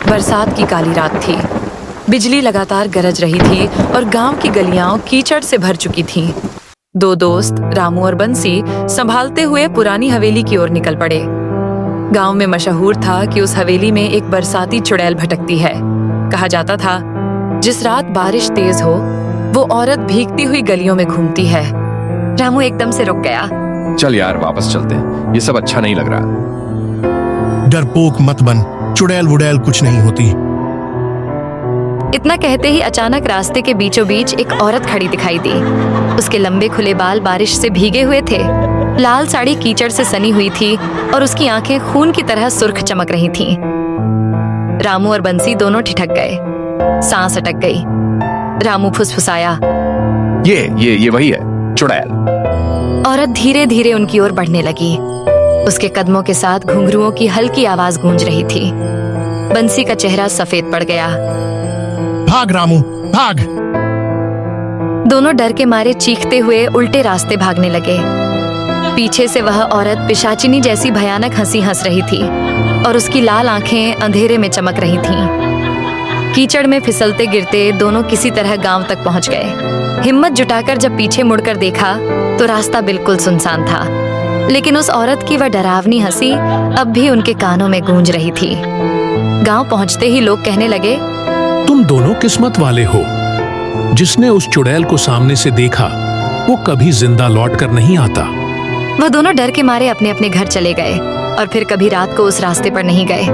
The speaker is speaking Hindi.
बरसात की काली रात थी। बिजली लगातार गरज रही थी और गांव की गलियां कीचड़ से भर चुकी थीं। दो दोस्त रामू और बंसी संभालते हुए पुरानी हवेली की ओर निकल पड़े। गांव में मशहूर था कि उस हवेली में एक बरसाती चुड़ैल भटकती है। कहा जाता था जिस रात बारिश तेज हो वो औरत भीगती हुई गलियों में घूमती है। रामू एकदम से रुक गया। चल यार वापस चलते हैं, ये सब अच्छा नहीं लग रहा। डरपोक मत बन, चुड़ैल वुड़ैल कुछ नहीं होती। इतना कहते ही अचानक रास्ते के बीचों बीच एक औरत खड़ी दिखाई दी। उसके लंबे खुले बाल बारिश से भीगे हुए थे, लाल साड़ी कीचड़ से सनी हुई थी और उसकी आंखें खून की तरह सुर्ख चमक रही थीं। रामू और बंसी दोनों ठिठक गए, सांस अटक गई। रामू फुसफुसाया, ये वही है चुड़ैल। औरत धीरे धीरे उनकी ओर बढ़ने लगी। उसके कदमों के साथ घुंघरुओं की हल्की आवाज गूंज रही थी। बंसी का चेहरा सफेद पड़ गया। भाग रामू, भाग। दोनों डर के मारे चीखते हुए उल्टे रास्ते भागने लगे। पीछे से वह औरत पिशाचिनी जैसी भयानक हंसी हंस रही थी और उसकी लाल आंखें अंधेरे में चमक रही थीं। कीचड़ में फिसलते गिरते दोनों किसी तरह गांव तक पहुंच गए। हिम्मत जुटाकर जब पीछे मुड़कर देखा तो रास्ता बिल्कुल सुनसान था, लेकिन उस औरत की वह डरावनी हंसी अब भी उनके कानों में गूंज रही थी। गांव पहुंचते ही लोग कहने लगे, तुम दोनों किस्मत वाले हो। जिसने उस चुड़ैल को सामने से देखा वो कभी जिंदा लौट कर नहीं आता। वह दोनों डर के मारे अपने अपने घर चले गए और फिर कभी रात को उस रास्ते पर नहीं गए।